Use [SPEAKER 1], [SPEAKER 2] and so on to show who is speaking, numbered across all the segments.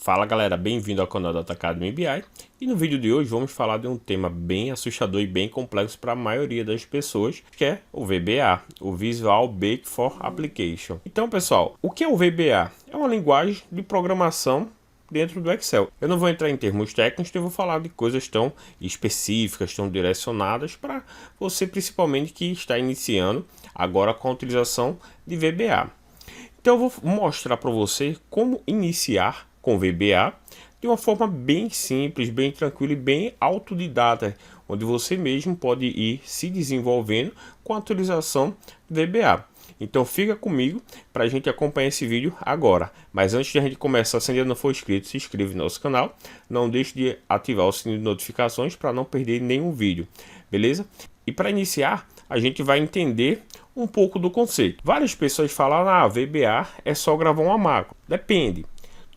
[SPEAKER 1] Fala galera, bem-vindo ao canal da Academy BI e no vídeo de hoje vamos falar de um tema bem assustador e bem complexo para a maioria das pessoas, que é o VBA, o Visual Basic for Application. Então pessoal, o que é o VBA? É uma linguagem de programação dentro do Excel. Eu não vou entrar em termos técnicos, eu vou falar de coisas tão específicas, tão direcionadas para você principalmente que está iniciando agora com a utilização de VBA. Então eu vou mostrar para você como iniciar com VBA de uma forma bem simples, bem tranquila e bem autodidata, onde você mesmo pode ir se desenvolvendo com a utilização do VBA. Então fica comigo para a gente acompanhar esse vídeo agora. Mas antes de a gente começar, se ainda não for inscrito, se inscreve no nosso canal. Não deixe de ativar o sininho de notificações para não perder nenhum vídeo, beleza? E para iniciar, a gente vai entender um pouco do conceito. Várias pessoas falam, VBA é só gravar uma macro. Depende.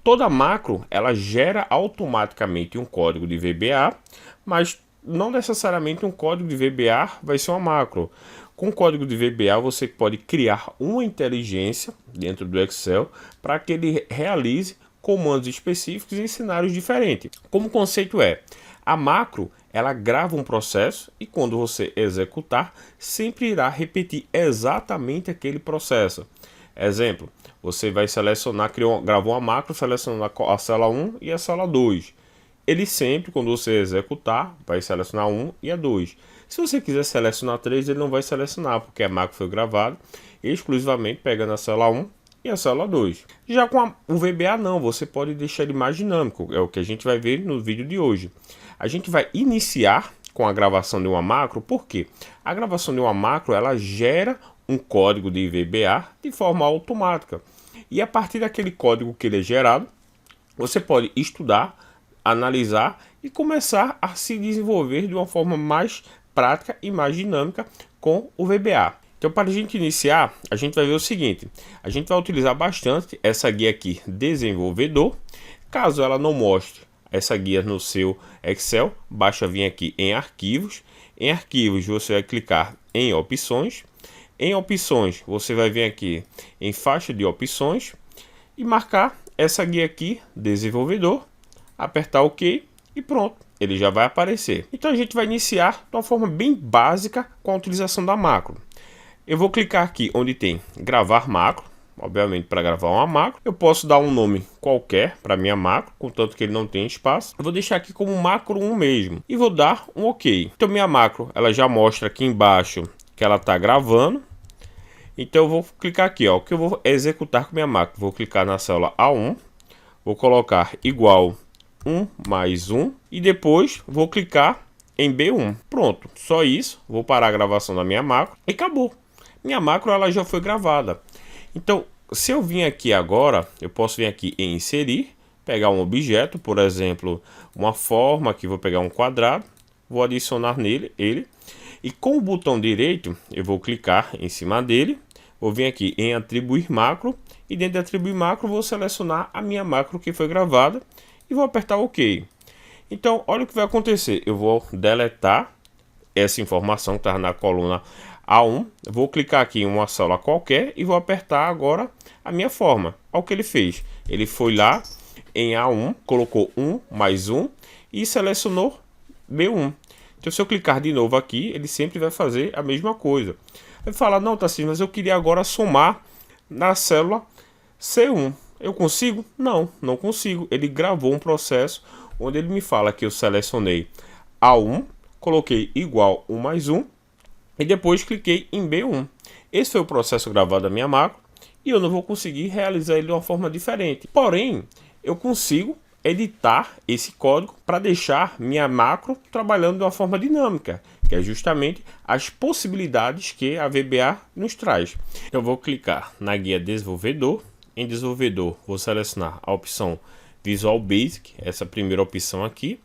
[SPEAKER 1] Toda macro, ela gera automaticamente um código de VBA, mas não necessariamente um código de VBA vai ser uma macro. Com o código de VBA, você pode criar uma inteligência dentro do Excel para que ele realize comandos específicos em cenários diferentes. Como o conceito é, a macro, ela grava um processo e quando você executar, sempre irá repetir exatamente aquele processo. Exemplo, você vai selecionar, gravou uma macro, selecionar a célula 1 e a célula 2. Ele sempre, quando você executar, vai selecionar 1 e a 2. Se você quiser selecionar 3, ele não vai selecionar, porque a macro foi gravada exclusivamente pegando a célula 1 e a célula 2. Já com o VBA não, você pode deixar ele mais dinâmico, é o que a gente vai ver no vídeo de hoje. A gente vai iniciar com a gravação de uma macro, porque a gravação de uma macro, ela gera um código de VBA de forma automática. E a partir daquele código que ele é gerado, você pode estudar, analisar e começar a se desenvolver de uma forma mais prática e mais dinâmica com o VBA. Então, para a gente iniciar, a gente vai ver o seguinte. A gente vai utilizar bastante essa guia aqui, desenvolvedor. Caso ela não mostre essa guia no seu Excel, basta vir aqui em arquivos. Em arquivos, você vai clicar em opções. Em opções, você vai vir aqui em faixa de opções e marcar essa guia aqui, desenvolvedor, apertar OK e pronto, ele já vai aparecer. Então a gente vai iniciar de uma forma bem básica com a utilização da macro. Eu vou clicar aqui onde tem gravar macro, obviamente para gravar uma macro. Eu posso dar um nome qualquer para minha macro, contanto que ele não tenha espaço. Eu vou deixar aqui como macro 1 mesmo e vou dar um OK. Então minha macro, ela já mostra aqui embaixo que ela está gravando. Então eu vou clicar aqui, ó, que eu vou executar com minha macro. Vou clicar na célula A1, vou colocar igual 1 mais 1 e depois vou clicar em B1. Pronto, só isso. Vou parar a gravação da minha macro e acabou. Minha macro ela já foi gravada. Então, se eu vim aqui agora, eu posso vir aqui em inserir, pegar um objeto, por exemplo, uma forma, aqui vou pegar um quadrado, vou adicionar nele ele. E com o botão direito, eu vou clicar em cima dele, vou vir aqui em atribuir macro, e dentro de atribuir macro, vou selecionar a minha macro que foi gravada, e vou apertar OK. Então, olha o que vai acontecer, eu vou deletar essa informação que está na coluna A1, vou clicar aqui em uma célula qualquer, e vou apertar agora a minha forma. Olha o que ele fez, ele foi lá em A1, colocou 1 mais 1, e selecionou B1. Então, se eu clicar de novo aqui, ele sempre vai fazer a mesma coisa. Vai falar, não, Tarcísio, mas eu queria agora somar na célula C1. Eu consigo? Não, não consigo. Ele gravou um processo onde ele me fala que eu selecionei A1, coloquei igual 1 mais 1 e depois cliquei em B1. Esse foi o processo gravado da minha macro e eu não vou conseguir realizar ele de uma forma diferente. Porém, eu consigo editar esse código para deixar minha macro trabalhando de uma forma dinâmica, que é justamente as possibilidades que a VBA nos traz. Eu vou clicar na guia desenvolvedor. Em desenvolvedor, vou selecionar a opção Visual Basic, essa primeira opção aqui.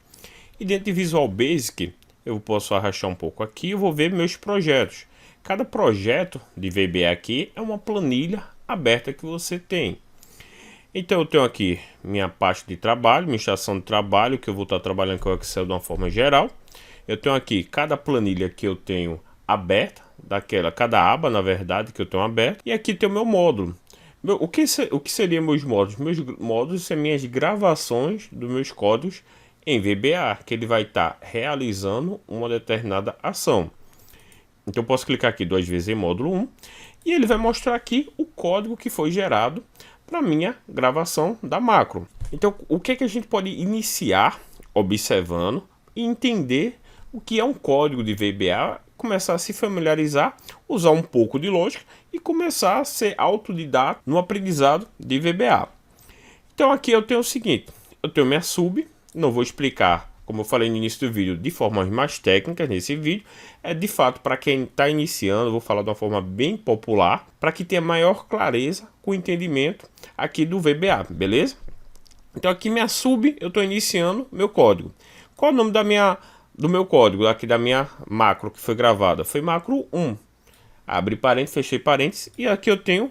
[SPEAKER 1] E dentro de Visual Basic, eu posso arrastar um pouco aqui e vou ver meus projetos. Cada projeto de VBA aqui é uma planilha aberta que você tem. Então eu tenho aqui minha pasta de trabalho, minha estação de trabalho, que eu vou estar trabalhando com o Excel de uma forma geral. Eu tenho aqui cada planilha que eu tenho aberta, cada aba na verdade que eu tenho aberta. E aqui tem o meu módulo. O que seriam meus módulos? Meus módulos são minhas gravações dos meus códigos em VBA, que ele vai estar realizando uma determinada ação. Então eu posso clicar aqui 2 vezes em módulo 1 e ele vai mostrar aqui o código que foi gerado para minha gravação da macro. Então o que é que a gente pode iniciar observando e entender o que é um código de VBA, começar a se familiarizar, usar um pouco de lógica e começar a ser autodidata no aprendizado de VBA. Então aqui eu tenho o seguinte, eu tenho minha sub, não vou explicar, como eu falei no início do vídeo, de formas mais técnicas nesse vídeo, é de fato para quem está iniciando, eu vou falar de uma forma bem popular, para que tenha maior clareza com o entendimento aqui do VBA, beleza? Então aqui minha sub, eu estou iniciando meu código. Qual é o nome do meu código, aqui da minha macro que foi gravada? Foi macro 1. Abre parênteses, fechei parênteses, e aqui eu tenho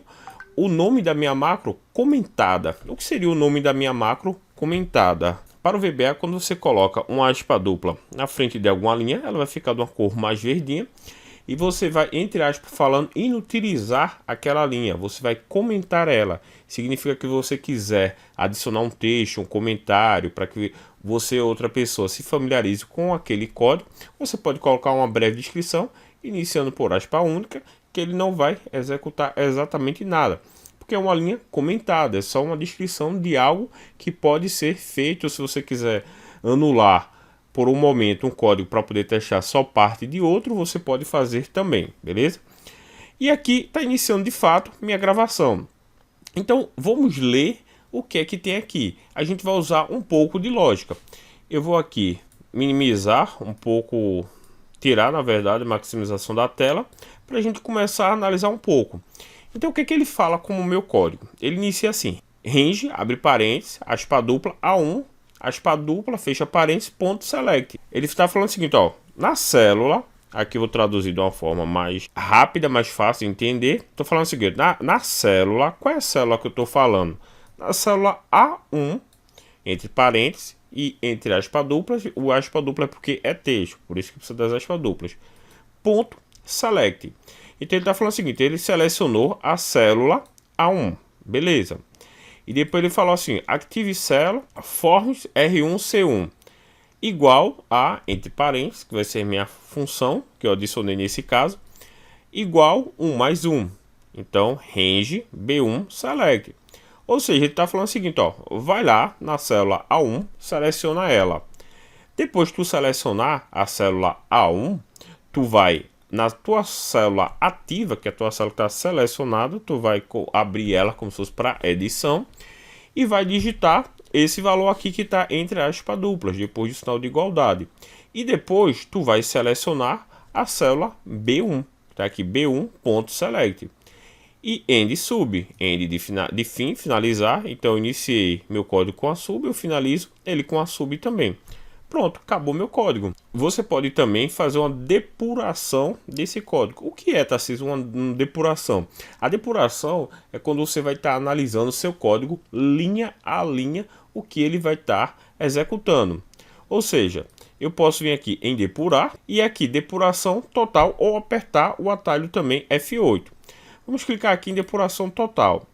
[SPEAKER 1] o nome da minha macro comentada. O que seria o nome da minha macro comentada? Para o VBA, quando você coloca uma aspa dupla na frente de alguma linha, ela vai ficar de uma cor mais verdinha. E você vai, entre aspas, falando, inutilizar aquela linha. Você vai comentar ela. Significa que você quiser adicionar um texto, um comentário, para que você ou outra pessoa se familiarize com aquele código. Você pode colocar uma breve descrição, iniciando por aspa única, que ele não vai executar exatamente nada. Porque é uma linha comentada, é só uma descrição de algo que pode ser feito. Se você quiser anular por um momento um código para poder testar só parte de outro, você pode fazer também, beleza? E aqui está iniciando de fato minha gravação. Então vamos ler o que é que tem aqui. A gente vai usar um pouco de lógica. Eu vou aqui minimizar um pouco, tirar na verdade a maximização da tela, para a gente começar a analisar um pouco. Então o que é que ele fala como meu código? Ele inicia assim, range, abre parênteses, aspa dupla, A1, aspa dupla, fecha parênteses, ponto select. Ele está falando o seguinte, ó, na célula, aqui eu vou traduzir de uma forma mais rápida, mais fácil de entender. Estou falando o seguinte, na célula, qual é a célula que eu estou falando? Na célula A1, entre parênteses e entre aspas duplas, o aspa dupla é porque é texto, por isso que precisa das aspas duplas. Ponto select. Então ele está falando o seguinte, ele selecionou a célula A1, beleza. E depois ele falou assim, active célula forms R1C1 igual a, entre parênteses, que vai ser minha função, que eu adicionei nesse caso, igual 1 mais 1. Então, range B1 select. Ou seja, ele está falando o seguinte, ó, vai lá na célula A1, seleciona ela. Depois que tu selecionar a célula A1, tu vai na tua célula ativa, que é a tua célula que está selecionada, tu vai abrir ela como se fosse para edição e vai digitar esse valor aqui que está entre aspas duplas, depois do sinal de igualdade. E depois tu vai selecionar a célula B1, tá aqui B1.select. E end sub, end de fim, finalizar. Então eu iniciei meu código com a sub, eu finalizo ele com a sub também. Pronto, acabou meu código. Você pode também fazer uma depuração desse código. O que é, Tarcísio, uma depuração? A depuração é quando você vai estar analisando o seu código linha a linha, o que ele vai estar executando. Ou seja, eu posso vir aqui em depurar e aqui depuração total ou apertar o atalho também F8. Vamos clicar aqui em depuração total.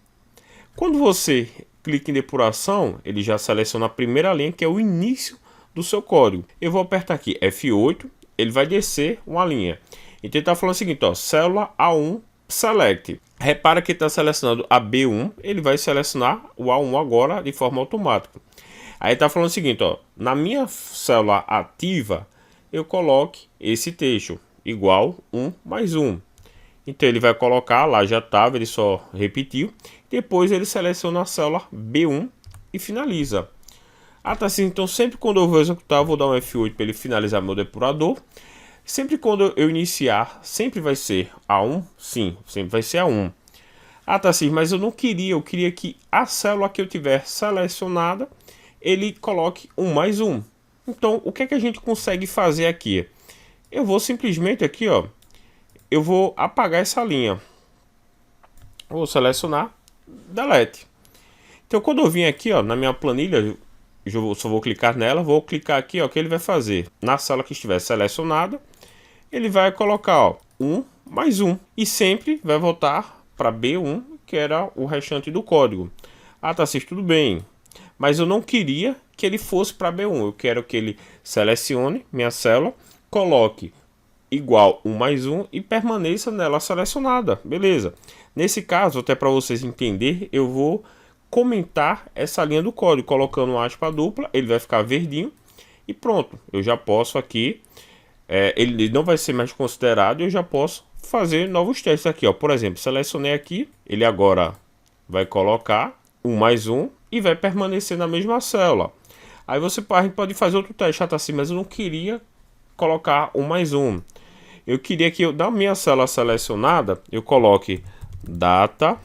[SPEAKER 1] Quando você clica em depuração, ele já seleciona a primeira linha, que é o início do seu código. Eu vou apertar aqui F8, ele vai descer uma linha. Então ele está falando o seguinte, ó, célula A1 select. Repara que está selecionando a B1, ele vai selecionar o A1 agora de forma automática. Aí está falando o seguinte, ó, na minha célula ativa, eu coloque esse texto, igual 1 mais 1. Então ele vai colocar, lá já estava, ele só repetiu. Depois ele seleciona a célula B1 e finaliza. Ah, tá assim, então sempre quando eu vou executar, eu vou dar um F8 para ele finalizar meu depurador. Sempre quando eu iniciar, sempre vai ser A1? Sim, sempre vai ser A1. Ah, tá assim, mas eu queria que a célula que eu tiver selecionada, ele coloque 1 mais 1. Então, o que é que a gente consegue fazer aqui? Eu vou simplesmente aqui, ó, eu vou apagar essa linha. Vou selecionar, delete. Então, quando eu vim aqui, ó, na minha planilha, eu só vou clicar nela, vou clicar aqui, ó, o que ele vai fazer? Na célula que estiver selecionada, ele vai colocar, ó, 1 mais 1. E sempre vai voltar para B1, que era o restante do código. Ah, Tarcísio, tudo bem, mas eu não queria que ele fosse para B1. Eu quero que ele selecione minha célula, coloque igual 1 mais 1 e permaneça nela selecionada. Beleza. Nesse caso, até para vocês entenderem, eu vou comentar essa linha do código, colocando uma aspa dupla, ele vai ficar verdinho e pronto. Eu já posso aqui, ele não vai ser mais considerado, eu já posso fazer novos testes aqui, ó. Por exemplo, selecionei aqui, ele agora vai colocar 1 mais 1 e vai permanecer na mesma célula. Aí a gente pode fazer outro teste, tá assim, mas eu não queria colocar 1 mais 1. Eu queria que da minha célula selecionada eu coloque data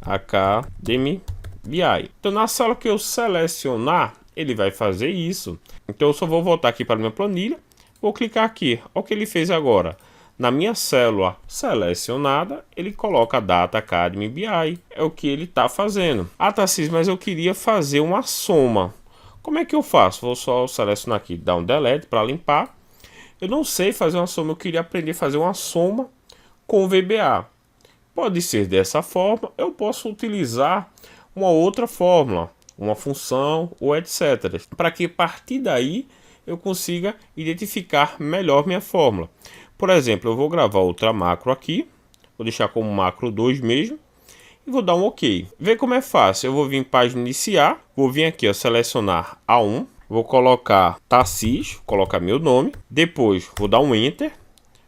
[SPEAKER 1] Academy BI. Então na célula que eu selecionar, ele vai fazer isso. Então eu só vou voltar aqui para minha planilha, vou clicar aqui. Olha o que ele fez agora. Na minha célula selecionada, ele coloca Data Academy BI. É o que ele está fazendo. Ah, Tarcísio, mas eu queria fazer uma soma. Como é que eu faço? Vou só selecionar aqui, dar um delete para limpar. Eu não sei fazer uma soma, eu queria aprender a fazer uma soma com VBA. Pode ser dessa forma, eu posso utilizar uma outra fórmula, uma função ou etc. Para que a partir daí eu consiga identificar melhor minha fórmula. Por exemplo, eu vou gravar outra macro aqui, vou deixar como macro 2 mesmo, e vou dar um OK. Vê como é fácil, eu vou vir em página iniciar, vou vir aqui, ó, selecionar A1, vou colocar Tarcísio, colocar meu nome, depois vou dar um Enter,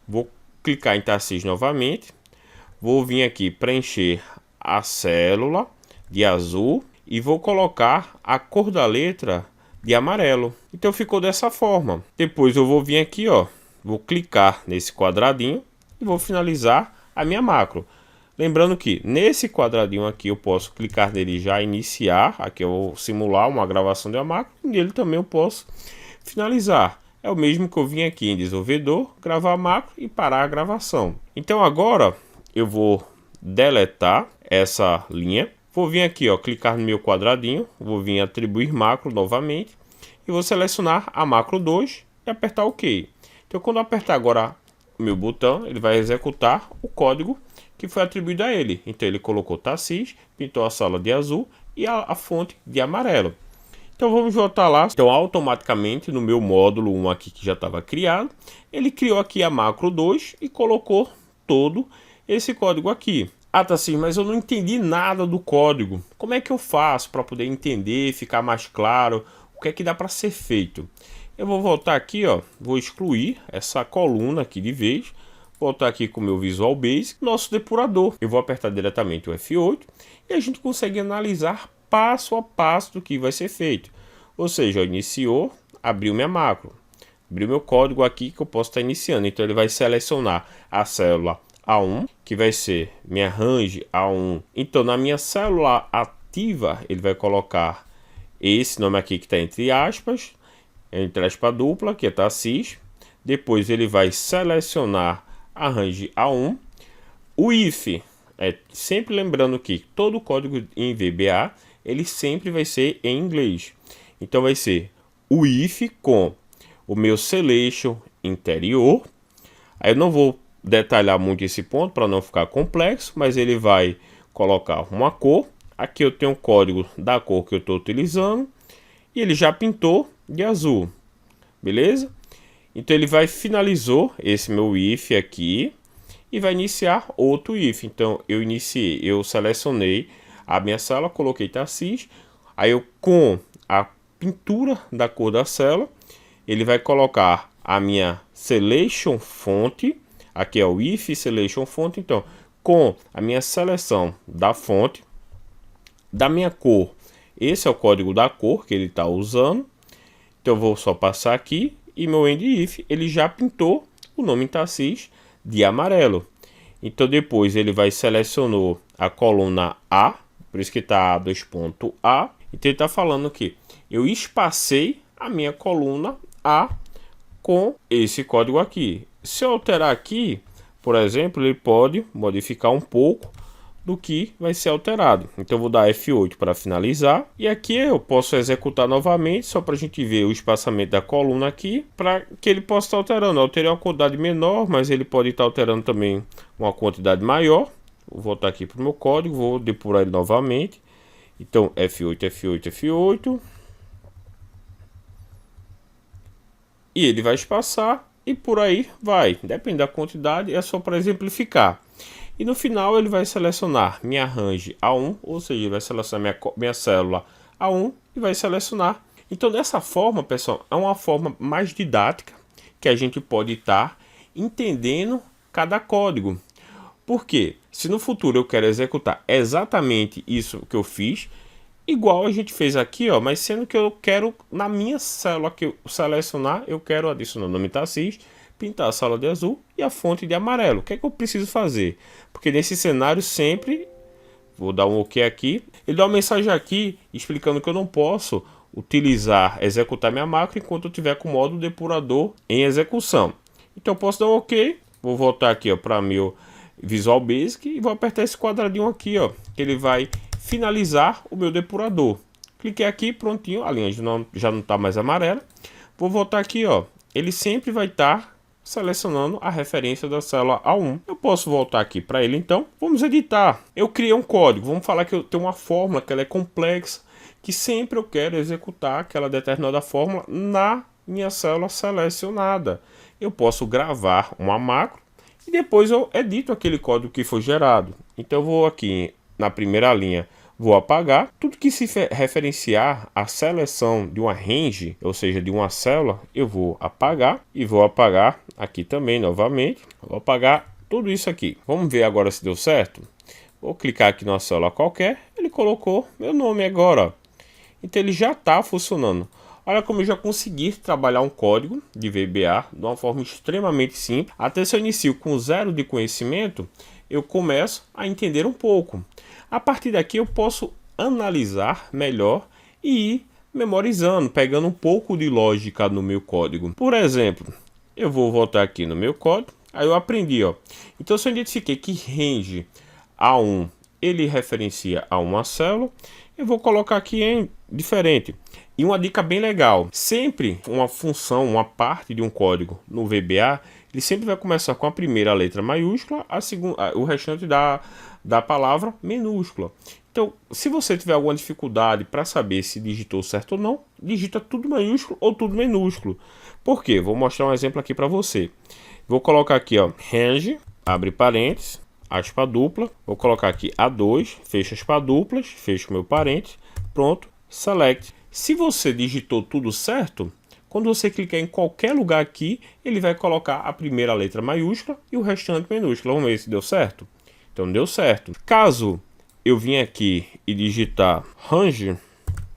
[SPEAKER 1] vou clicar em Tarcísio novamente, vou vir aqui preencher a célula de azul e vou colocar a cor da letra de amarelo. Então ficou dessa forma. Depois eu vou vir aqui, ó, vou clicar nesse quadradinho e vou finalizar a minha macro. Lembrando que nesse quadradinho aqui eu posso clicar nele já iniciar, aqui eu vou simular uma gravação de uma macro, e nele também eu posso finalizar. É o mesmo que eu vim aqui em desenvolvedor, gravar a macro e parar a gravação. Então agora eu vou deletar essa linha, vou vir aqui, ó, clicar no meu quadradinho, vou vir atribuir macro novamente e vou selecionar a macro 2 e apertar OK. Então quando eu apertar agora o meu botão, ele vai executar o código que foi atribuído a ele. Então ele colocou Tarcísio, pintou a sala de azul e a fonte de amarelo. Então vamos voltar lá. Então automaticamente no meu módulo 1 aqui que já estava criado, ele criou aqui a macro 2 e colocou todo esse código aqui. Ah, Tarcísio, mas eu não entendi nada do código. Como é que eu faço para poder entender, ficar mais claro o que é que dá para ser feito? Eu vou voltar aqui, ó, vou excluir essa coluna aqui de vez. Voltar aqui com o meu Visual Basic, nosso depurador. Eu vou apertar diretamente o F8 e a gente consegue analisar passo a passo do que vai ser feito. Ou seja, iniciou, abriu minha macro, abriu meu código aqui que eu posso estar iniciando. Então ele vai selecionar a célula A1, que vai ser minha range A1. Então na minha célula ativa ele vai colocar esse nome aqui que está entre aspas dupla, que é Tarcísio. Depois ele vai selecionar a range A1, o if, sempre lembrando que todo código em VBA, ele sempre vai ser em inglês. Então vai ser o if com o meu selection interior. Aí eu não vou detalhar muito esse ponto para não ficar complexo, mas ele vai colocar uma cor. Aqui eu tenho o código da cor que eu estou utilizando e ele já pintou de azul, beleza? Então ele finalizou esse meu if aqui e vai iniciar outro if. Então eu selecionei a minha célula, coloquei Tarcísio, aí eu com a pintura da cor da célula, ele vai colocar a minha selection fonte, aqui é o if selection fonte. Então com a minha seleção da fonte, da minha cor, esse é o código da cor que ele está usando. Então eu vou só passar aqui e meu end if, ele já pintou o nome Tarcísio de amarelo. Então depois ele vai selecionou a coluna A, por isso que está A2.A. Então ele está falando que eu espacei a minha coluna A com esse código aqui. Se eu alterar aqui, por exemplo, ele pode modificar um pouco do que vai ser alterado. Então eu vou dar F8 para finalizar e aqui eu posso executar novamente só para a gente ver o espaçamento da coluna aqui, para que ele possa estar alterando. Eu alterei uma quantidade menor, mas ele pode estar alterando também uma quantidade maior. Vou voltar aqui para o meu código, vou depurar ele novamente. Então F8, F8, F8. E ele vai espaçar e por aí vai. Depende da quantidade, é só para exemplificar. E no final ele vai selecionar minha range A1, ou seja, ele vai selecionar minha célula A1 e vai selecionar. Então dessa forma, pessoal, é uma forma mais didática que a gente pode estar entendendo cada código. Porque se no futuro eu quero executar exatamente isso que eu fiz, igual a gente fez aqui, ó, mas sendo que eu quero na minha célula que eu selecionar, eu quero adicionar o nome Tarcísio, pintar a sala de azul e a fonte de amarelo. O que é que eu preciso fazer? Porque nesse cenário sempre, vou dar um OK aqui, ele dá uma mensagem aqui explicando que eu não posso executar minha macro enquanto eu tiver com o modo depurador em execução. Então eu posso dar um OK, vou voltar aqui para meu Visual Basic e vou apertar esse quadradinho aqui, ó, que ele vai finalizar o meu depurador. Cliquei aqui, prontinho, a linha já não está mais amarela. Vou voltar aqui, ó, ele sempre vai estar selecionando a referência da célula A1. Eu posso voltar aqui para ele, então. Vamos editar. Eu criei um código, vamos falar que eu tenho uma fórmula que ela é complexa, que sempre eu quero executar aquela determinada fórmula na minha célula selecionada. Eu posso gravar uma macro e depois eu edito aquele código que foi gerado. Então eu vou aqui na primeira linha, vou apagar tudo que se referenciar à seleção de uma range, ou seja, de uma célula, eu vou apagar e vou apagar aqui também novamente. Vou apagar tudo isso aqui. Vamos ver agora se deu certo. Vou clicar aqui numa célula qualquer, ele colocou meu nome agora. Então ele já está funcionando. Olha como eu já consegui trabalhar um código de VBA de uma forma extremamente simples. Até se eu inicio com zero de conhecimento, eu começo a entender um pouco. A partir daqui eu posso analisar melhor e ir memorizando, pegando um pouco de lógica no meu código. Por exemplo, eu vou voltar aqui no meu código, aí eu aprendi, ó. Então se eu identifiquei que range A1 ele referencia a uma célula, eu vou colocar aqui em diferente. E uma dica bem legal, sempre uma função, uma parte de um código no VBA, ele sempre vai começar com a primeira letra maiúscula, a segunda, o restante da palavra minúscula. Então, se você tiver alguma dificuldade para saber se digitou certo ou não, digita tudo maiúsculo ou tudo minúsculo. Por quê? Vou mostrar um exemplo aqui para você. Vou colocar aqui, ó, range, abre parênteses, aspa dupla, vou colocar aqui A2, fecha aspas duplas, fecho meu parênteses, pronto, select. Se você digitou tudo certo, quando você clicar em qualquer lugar aqui, ele vai colocar a primeira letra maiúscula e o restante minúscula. Vamos ver se deu certo? Então deu certo. Caso eu vim aqui e digitar range,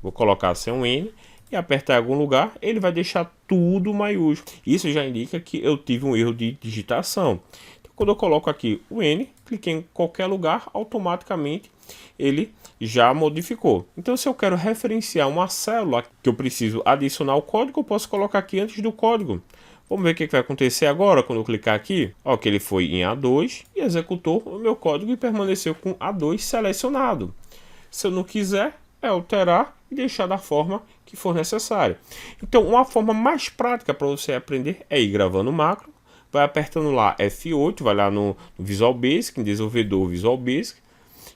[SPEAKER 1] vou colocar sem um N e apertar em algum lugar, ele vai deixar tudo maiúsculo. Isso já indica que eu tive um erro de digitação. Então, quando eu coloco aqui o N, cliquei em qualquer lugar, automaticamente ele já modificou. Então, se eu quero referenciar uma célula que eu preciso adicionar o código, eu posso colocar aqui antes do código. Vamos ver o que vai acontecer agora quando eu clicar aqui. Ó, que ele foi em A2 e executou o meu código e permaneceu com A2 selecionado. Se eu não quiser, é alterar e deixar da forma que for necessário. Então, uma forma mais prática para você aprender é ir gravando macro, vai apertando lá F8, vai lá no Visual Basic, em desenvolvedor Visual Basic,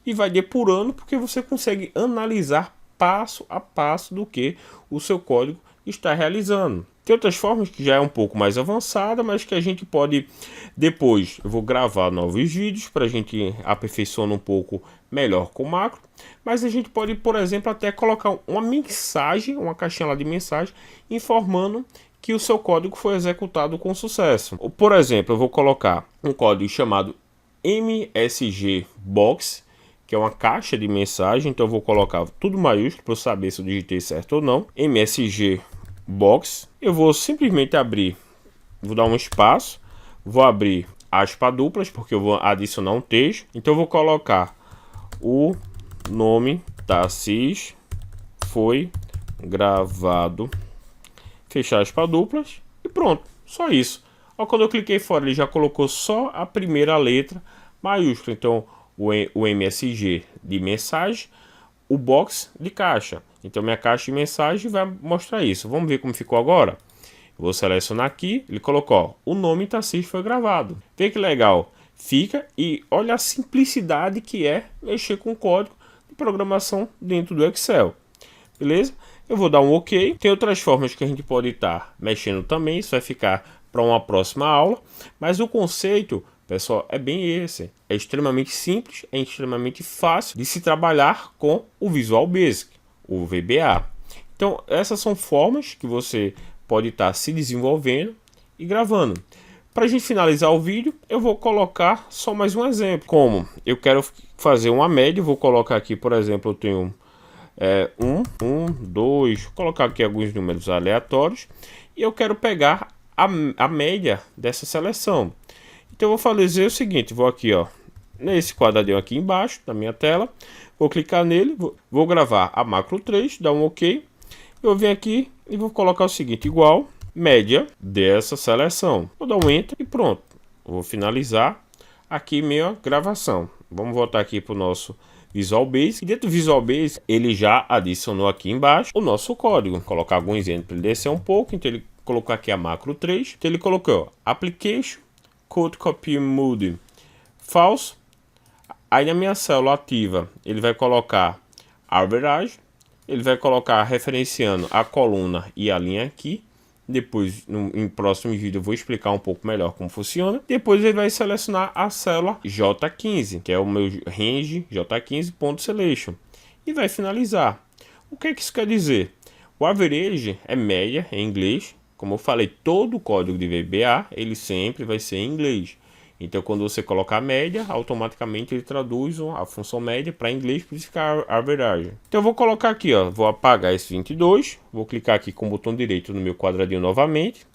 [SPEAKER 1] e vai depurando, porque você consegue analisar passo a passo do que o seu código está realizando. Tem outras formas que já é um pouco mais avançada, mas que a gente pode depois, eu vou gravar novos vídeos para a gente aperfeiçoar um pouco melhor com o macro, mas a gente pode, por exemplo, até colocar uma mensagem, uma caixinha lá de mensagem, informando que o seu código foi executado com sucesso. Por exemplo, eu vou colocar um código chamado MSG Box, que é uma caixa de mensagem, então eu vou colocar tudo maiúsculo para eu saber se eu digitei certo ou não. MSG Box, eu vou simplesmente abrir, vou dar um espaço, vou abrir aspas duplas, porque eu vou adicionar um texto, então eu vou colocar o nome Tarcísio foi gravado, fechar aspas duplas e pronto, só isso. Ó, quando eu cliquei fora, ele já colocou só a primeira letra maiúscula, então o MSG de mensagem, o box de caixa. Então minha caixa de mensagem vai mostrar isso. Vamos ver como ficou agora? Vou selecionar aqui, ele colocou, ó, o nome Tarcísio foi gravado. Vê que legal, fica e olha a simplicidade que é mexer com código de programação dentro do Excel. Beleza? Eu vou dar um OK. Tem outras formas que a gente pode estar mexendo também. Isso vai ficar para uma próxima aula. Mas o conceito, pessoal, é bem esse. É extremamente simples, é extremamente fácil de se trabalhar com o Visual Basic, o VBA. Então, essas são formas que você pode estar se desenvolvendo e gravando. Para a gente finalizar o vídeo, eu vou colocar só mais um exemplo. Como eu quero fazer uma média, vou colocar aqui, por exemplo, eu tenho 2, vou colocar aqui alguns números aleatórios e eu quero pegar a média dessa seleção. Então eu vou fazer o seguinte, vou aqui nesse quadradinho aqui embaixo da minha tela, vou clicar nele, vou gravar a macro 3, dar um OK, eu venho aqui e vou colocar o seguinte, igual média dessa seleção, vou dar um Enter e pronto, vou finalizar aqui minha gravação. Vamos voltar aqui para o nosso Visual Basic. E dentro do Visual Basic, ele já adicionou aqui embaixo o nosso código. Vou colocar alguns exemplos para ele descer um pouco. Então ele colocou aqui a macro 3. Então ele colocou Application Code Copy Mode False. Aí na minha célula ativa, ele vai colocar Average. Ele vai colocar referenciando a coluna e a linha aqui. Depois, em próximo vídeo, eu vou explicar um pouco melhor como funciona. Depois ele vai selecionar a célula J15, que é o meu range J15.selection. E vai finalizar. O que isso quer dizer? O average é média em inglês. Como eu falei, todo o código de VBA, ele sempre vai ser em inglês. Então, quando você colocar média, automaticamente ele traduz a função média para inglês, por isso fica average. Então, eu vou colocar aqui, vou apagar esse 22, vou clicar aqui com o botão direito no meu quadradinho novamente,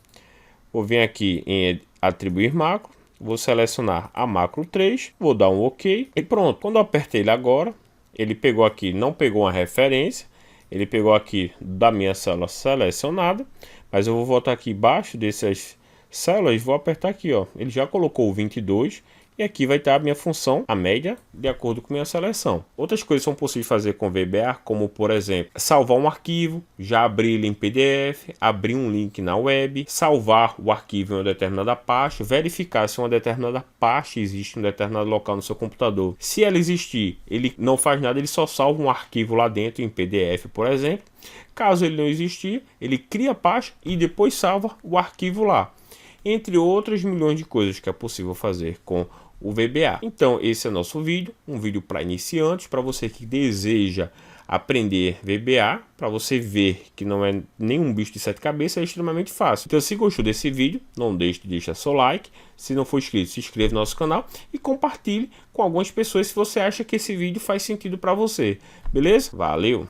[SPEAKER 1] vou vir aqui em atribuir macro, vou selecionar a macro 3, vou dar um OK e pronto. Quando eu apertei ele agora, ele pegou aqui, não pegou uma referência, ele pegou aqui da minha célula selecionada, mas eu vou voltar aqui embaixo dessas células, vou apertar aqui, ele já colocou o 22 e aqui vai estar a minha função, a média, de acordo com minha seleção. Outras coisas são possíveis de fazer com VBA, como por exemplo, salvar um arquivo, já abrir ele em PDF, abrir um link na web, salvar o arquivo em uma determinada pasta, verificar se uma determinada pasta existe em um determinado local no seu computador. Se ela existir, ele não faz nada, ele só salva um arquivo lá dentro em PDF, por exemplo. Caso ele não existir, ele cria a pasta e depois salva o arquivo lá. Entre outras milhões de coisas que é possível fazer com o VBA. Então esse é o nosso vídeo, um vídeo para iniciantes, para você que deseja aprender VBA, para você ver que não é nenhum bicho de sete cabeças, é extremamente fácil. Então se gostou desse vídeo, não deixe de deixar seu like, se não for inscrito, se inscreva no nosso canal e compartilhe com algumas pessoas se você acha que esse vídeo faz sentido para você, beleza? Valeu!